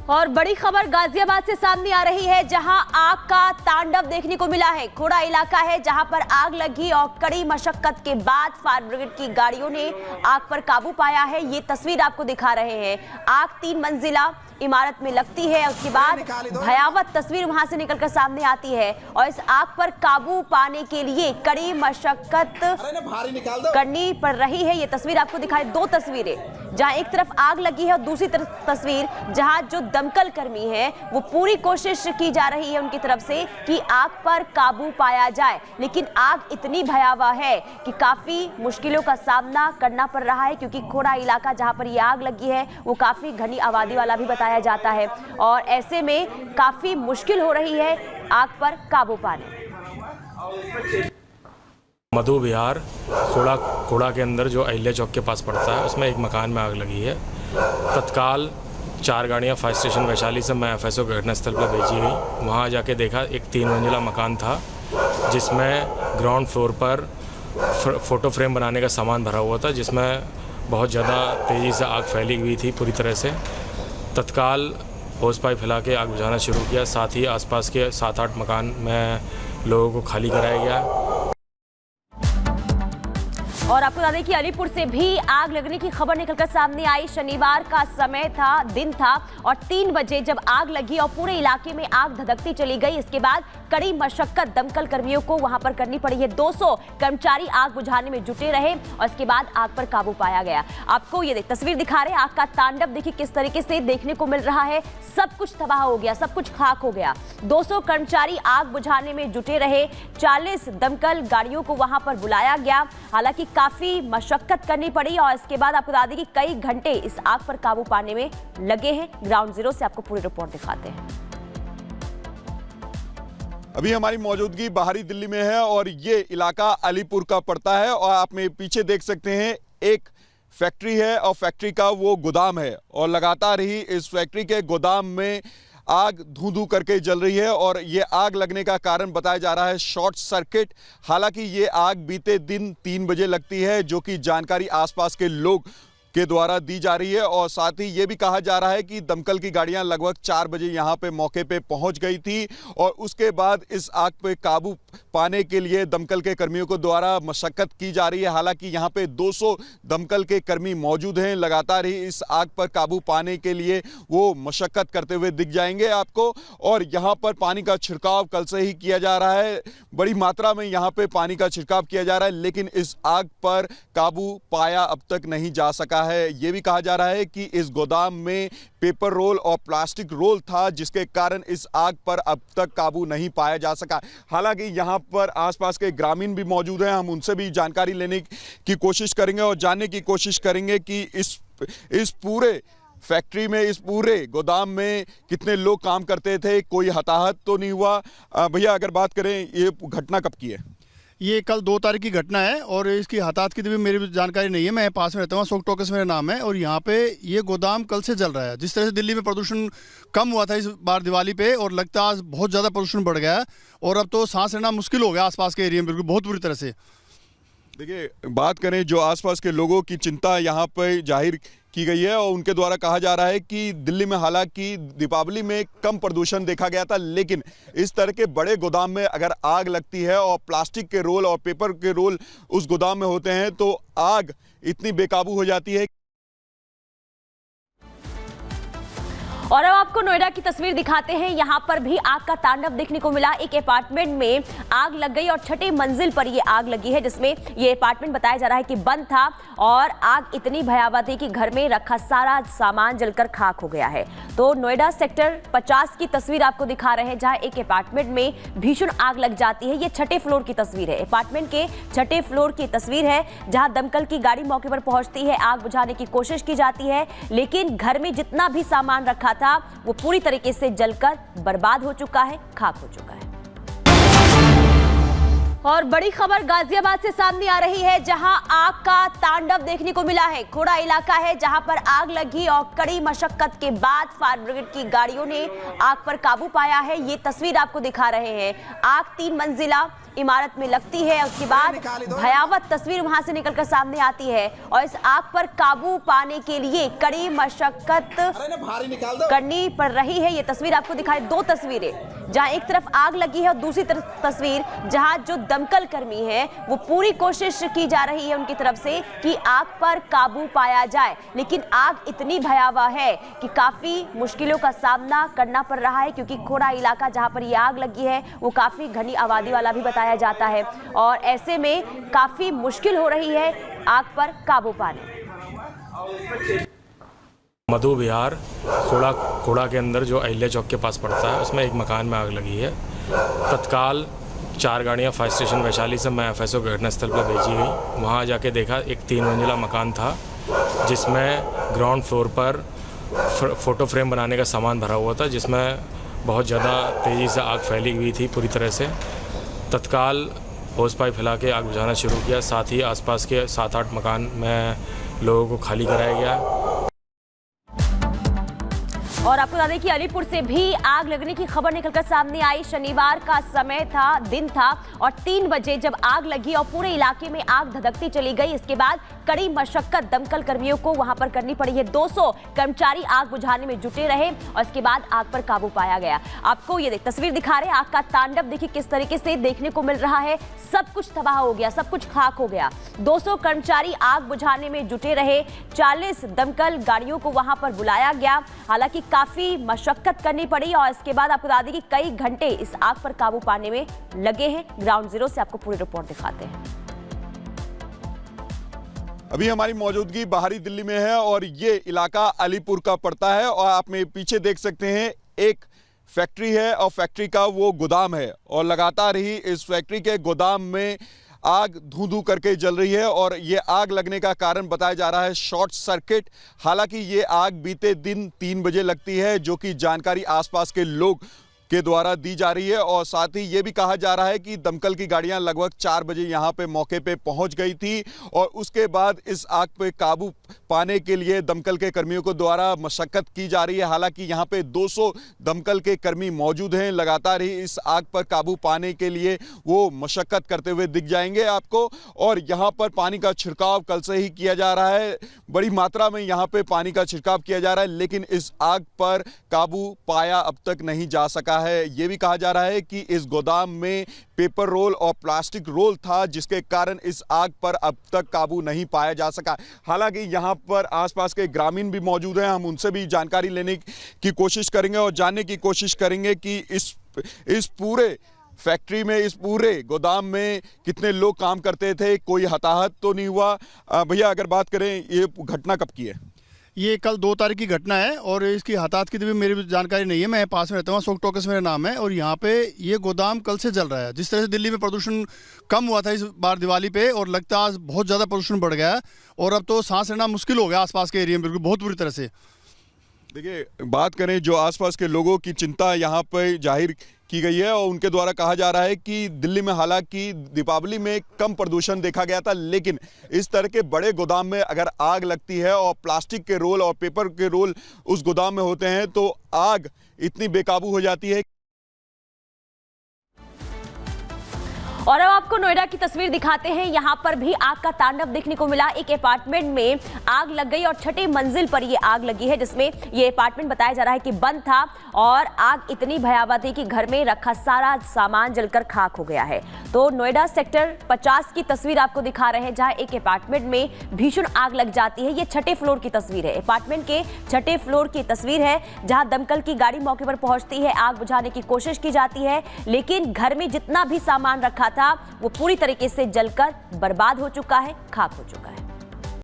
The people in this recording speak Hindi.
और बड़ी खबर गाजियाबाद से सामने आ रही है, जहां आग का तांडव देखने को मिला है। खोड़ा इलाका है जहां पर आग लगी और कड़ी मशक्कत के बाद फायर ब्रिगेड की गाड़ियों ने आग पर काबू पाया है। ये तस्वीर आपको दिखा रहे हैं। आग 3 मंजिला इमारत में लगती है, उसके बाद भयावह तस्वीर वहां से निकलकर सामने आती है और इस आग पर काबू पाने के लिए कड़ी मशक्कत करनी पड़ रही है। ये तस्वीर आपको दिखाई, 2 तस्वीरें, जहां एक तरफ आग लगी है और दूसरी तरफ तस्वीर जहां जो दमकल कर्मी है वो पूरी कोशिश की जा रही है उनकी तरफ से कि आग पर काबू पाया जाए, लेकिन आग इतनी भयावह है कि काफी मुश्किलों का सामना करना पड़ रहा है, क्योंकि खोड़ा इलाका जहां पर ये आग लगी है वो काफी घनी आबादी वाला भी बताया जाता है और ऐसे में काफी मुश्किल हो रही है आग पर काबू पाने। मधु विहार खोड़ा के अंदर जो अहिल्या चौक के पास पड़ता है, उसमें एक मकान में आग लगी है। तत्काल 4 गाड़ियां फायर स्टेशन वैशाली से मैं FSO घटनास्थल पर भेजी गई। वहां जाके देखा, एक 3 मंजिला मकान था जिसमें ग्राउंड फ्लोर पर फ़ोटो फ्रेम बनाने का सामान भरा हुआ था, जिसमें बहुत ज़्यादा तेज़ी से आग फैली हुई थी पूरी तरह से। तत्काल होस पाइप फैला के आग बुझाना शुरू किया। साथ ही आसपास के 7-8 मकान में लोगों को खाली कराया गया। और आपको बता दें कि अलीपुर से भी आग लगने की खबर निकलकर सामने आई। शनिवार का समय था, दिन था और 3 बजे जब आग लगी और पूरे इलाके में आग धधकती चली गई। इसके बाद कड़ी मशक्कत दमकल कर्मियों को वहां पर करनी पड़ी है। 200 कर्मचारी आग बुझाने में जुटे रहे और इसके बाद आग पर काबू पाया गया। आपको ये तस्वीर दिखा रहे हैं, आग का तांडव देखिए किस तरीके से देखने को मिल रहा है। सब कुछ तबाह हो गया, सब कुछ खाक हो गया। 200 कर्मचारी आग बुझाने में जुटे रहे। 40 दमकल गाड़ियों को वहां पर बुलाया गया। हालांकि काफी मशक्कत करनी पड़ी और इसके बाद आपको बता दें कि कई घंटे इस आग पर काबू पाने में लगे हैं। ग्राउंड जीरो से आपको पूरी रिपोर्ट दिखाते हैं। अभी हमारी मौजूदगी बाहरी दिल्ली में है और ये इलाका अलीपुर का पड़ता है और आप मेरे पीछे देख सकते हैं एक फैक्ट्री है और फैक्ट्री का वो गोदाम है और लगातार ही इस फैक्ट्री के गोदाम में आग धू-धू करके जल रही है और ये आग लगने का कारण बताया जा रहा है शॉर्ट सर्किट। हालांकि ये आग बीते दिन 3 बजे लगती है, जो कि जानकारी आसपास के लोग के द्वारा दी जा रही है और साथ ही ये भी कहा जा रहा है कि दमकल की गाड़ियां लगभग 4 बजे यहां पे मौके पे पहुंच गई थी और उसके बाद इस आग पे काबू पाने के लिए दमकल के कर्मियों को द्वारा मशक्कत की जा रही है। हालांकि यहां पे 200 दमकल के कर्मी मौजूद हैं। लगातार ही इस आग पर काबू पाने के लिए वो मशक्कत करते हुए दिख जाएंगे आपको। और यहाँ पर पानी का छिड़काव कल से ही किया जा रहा है, बड़ी मात्रा में यहाँ पे पानी का छिड़काव किया जा रहा है, लेकिन इस आग पर काबू पाया अब तक नहीं जा सका है। ये भी कहा जा रहा है कि इस गोदाम में पेपर रोल और प्लास्टिक रोल था, जिसके कारण इस आग पर अब तक काबू नहीं पाया जा सका। हालांकि यहाँ पर आसपास के ग्रामीण भी मौजूद हैं, हम उनसे भी जानकारी लेने की कोशिश करेंगे और जानने की कोशिश करेंगे कि इस पूरे फैक्ट्री में, इस पूरे गोदाम में कितने लोग काम करते थे, कोई हताहत तो नहीं हुआ। भैया अगर बात करें, ये घटना कब की है? ये कल 2 तारीख की घटना है और इसकी हताहत की तो भी मेरी जानकारी नहीं है। मैं पास में रहता हूँ, अशोक टॉकीज मेरा नाम है और यहाँ पे ये गोदाम कल से जल रहा है। जिस तरह से दिल्ली में प्रदूषण कम हुआ था इस बार दिवाली पे और लगता है आज बहुत ज़्यादा प्रदूषण बढ़ गया है और अब तो सांस लेना मुश्किल हो गया आसपास के एरिया में, बिल्कुल बहुत बुरी तरह से। देखिए, बात करें जो आसपास के लोगों की चिंता यहाँ पर जाहिर की गई है और उनके द्वारा कहा जा रहा है कि दिल्ली में हालांकि दीपावली में कम प्रदूषण देखा गया था, लेकिन इस तरह के बड़े गोदाम में अगर आग लगती है और प्लास्टिक के रोल और पेपर के रोल उस गोदाम में होते हैं तो आग इतनी बेकाबू हो जाती है। और अब आपको नोएडा की तस्वीर दिखाते हैं। यहाँ पर भी आग का तांडव देखने को मिला। एक अपार्टमेंट में आग लग गई और 6ठे मंजिल पर ये आग लगी है, जिसमें ये अपार्टमेंट बताया जा रहा है कि बंद था और आग इतनी भयावह थी कि घर में रखा सारा सामान जलकर खाक हो गया है। तो नोएडा सेक्टर 50 की तस्वीर आपको दिखा रहे हैं, जहाँ एक अपार्टमेंट में भीषण आग लग जाती है। ये 6ठे फ्लोर की तस्वीर है, अपार्टमेंट के 6ठे फ्लोर की तस्वीर है, जहाँ दमकल की गाड़ी मौके पर पहुंचती है, आग बुझाने की कोशिश की जाती है, लेकिन घर में जितना भी सामान रखा था वो पूरी तरीके से जलकर बर्बाद हो चुका है, खाक हो चुका है। और बड़ी खबर गाजियाबाद से सामने आ रही है, जहां आग का तांडव देखने को मिला है। खोड़ा इलाका है जहां पर आग लगी और कड़ी मशक्कत के बाद फायर ब्रिगेड की गाड़ियों ने आग पर काबू पाया है। ये तस्वीर आपको दिखा रहे हैं। आग 3 मंजिला इमारत में लगती है, उसके बाद भयावह तस्वीर वहां से निकलकर सामने आती है और इस आग पर काबू पाने के लिए कड़ी मशक्कत करनी पड़ रही है। ये तस्वीर आपको दिखाई, 2 तस्वीरें, जहां एक तरफ आग लगी है और दूसरी तरफ तस्वीर जहां जो दमकल कर्मी है वो पूरी कोशिश की जा रही है उनकी तरफ से कि आग पर काबू पाया जाए, लेकिन आग इतनी भयावह है कि काफी मुश्किलों का सामना करना पड़ रहा है, क्योंकि खोड़ा इलाका जहां पर ये आग लगी है वो काफी घनी आबादी वाला भी बताया जाता है और ऐसे में काफी मुश्किल हो रही है आग पर काबू पाने। मधु विहार खोड़ा के अंदर जो अहिल्या चौक के पास पड़ता है उसमें एक मकान में आग लगी है। तत्काल 4 गाड़ियां फायर स्टेशन वैशाली से मैं एफएसओ घटनास्थल पर भेजी गई। वहां जाके देखा एक 3 मंजिला मकान था जिसमें ग्राउंड फ्लोर पर फ़ोटो फ्रेम बनाने का सामान भरा हुआ था, जिसमें बहुत ज़्यादा तेज़ी से आग फैली हुई थी पूरी तरह से। तत्काल होस पाइप फैला के आग बुझाना शुरू किया, साथ ही आसपास के 7-8 मकान में लोगों को खाली कराया गया। और आपको बता दें कि अलीपुर से भी आग लगने की खबर निकलकर सामने आई। शनिवार का समय था, दिन था और 3 बजे जब आग लगी और पूरे इलाके में आग धधकती चली गई। इसके बाद कड़ी मशक्कत दमकल कर्मियों को वहां पर करनी पड़ी है। 200 कर्मचारी आग बुझाने में जुटे रहे और इसके बाद आग पर काबू पाया गया। आपको ये तस्वीर दिखा रहे हैं, आग का तांडव देखिए किस तरीके से देखने को मिल रहा है। सब कुछ तबाह हो गया, सब कुछ खाक हो गया। 200 कर्मचारी आग बुझाने में जुटे रहे, 40 दमकल गाड़ियों को वहां पर बुलाया गया। हालांकि काफी मशक्कत करनी पड़ी और इसके बाद आपको बता दें कि कई घंटे इस आग पर काबू पाने में लगे हैं। ग्राउंड जीरो से आपको पूरी रिपोर्ट दिखाते हैं। अभी हमारी मौजूदगी बाहरी दिल्ली में है और ये इलाका अलीपुर का पड़ता है और आप मेरे पीछे देख सकते हैं एक फैक्ट्री है और फैक्ट्री का वो गोदाम है और लगातार ही इस फैक्ट्री के गोदाम में आग धू-धू करके जल रही है और ये आग लगने का कारण बताया जा रहा है शॉर्ट सर्किट। हालांकि ये आग बीते दिन 3 बजे लगती है, जो कि जानकारी आसपास के लोग के द्वारा दी जा रही है और साथ ही ये भी कहा जा रहा है कि दमकल की गाड़ियां लगभग 4 बजे यहां पे मौके पे पहुंच गई थी और उसके बाद इस आग पे काबू पाने के लिए दमकल के कर्मियों को द्वारा मशक्कत की जा रही है। हालांकि यहां पे 200 दमकल के कर्मी मौजूद हैं, लगातार ही इस आग पर काबू पाने के लिए वो मशक्कत करते हुए दिख जाएंगे आपको। और यहाँ पर पानी का छिड़काव कल से ही किया जा रहा है, बड़ी मात्रा में यहाँ पे पानी का छिड़काव किया जा रहा है, लेकिन इस आग पर काबू पाया अब तक नहीं जा सका है। ये भी कहा जा रहा है कि इस गोदाम में पेपर रोल और प्लास्टिक रोल था, जिसके कारण इस आग पर अब तक काबू नहीं पाया जा सका। हालांकि यहाँ पर आसपास के ग्रामीण भी मौजूद हैं, हम उनसे भी जानकारी लेने की कोशिश करेंगे और जानने की कोशिश करेंगे कि इस पूरे फैक्ट्री में, इस पूरे गोदाम में कितने लोग काम करते थे, कोई हताहत तो नहीं हुआ। भैया अगर बात करें, ये घटना कब की है? ये कल 2 तारीख की घटना है और इसकी हताहत की भी मेरी जानकारी नहीं है। मैं पास में रहता हूँ, अशोक टॉकीज मेरा नाम है और यहाँ पे ये गोदाम कल से जल रहा है। जिस तरह से दिल्ली में प्रदूषण कम हुआ था इस बार दिवाली पे और लगता है आज बहुत ज़्यादा प्रदूषण बढ़ गया है और अब तो सांस लेना मुश्किल हो गया आसपास के एरिया में, बिल्कुल बहुत बुरी तरह से। देखिए, बात करें जो आसपास के लोगों की चिंता यहाँ पर जाहिर की गई है और उनके द्वारा कहा जा रहा है कि दिल्ली में हालांकि दीपावली में कम प्रदूषण देखा गया था, लेकिन इस तरह के बड़े गोदाम में अगर आग लगती है और प्लास्टिक के रोल और पेपर के रोल उस गोदाम में होते हैं तो आग इतनी बेकाबू हो जाती है। और अब आपको नोएडा की तस्वीर दिखाते हैं। यहां पर भी आग का तांडव देखने को मिला। एक अपार्टमेंट में आग लग गई और 6ठी मंजिल पर ये आग लगी है, जिसमें ये अपार्टमेंट बताया जा रहा है कि बंद था और आग इतनी भयावह थी कि घर में रखा सारा सामान जलकर खाक हो गया है। तो नोएडा सेक्टर 50 की तस्वीर आपको दिखा रहे हैं, जहां एक अपार्टमेंट में भीषण आग लग जाती है। ये 6ठे फ्लोर की तस्वीर है, अपार्टमेंट के 6ठे फ्लोर की तस्वीर है, जहां दमकल की गाड़ी मौके पर पहुंचती है, आग बुझाने की कोशिश की जाती है, लेकिन घर में जितना भी सामान रखा था वो पूरी तरीके से जलकर बर्बाद हो चुका है, खाक हो चुका है।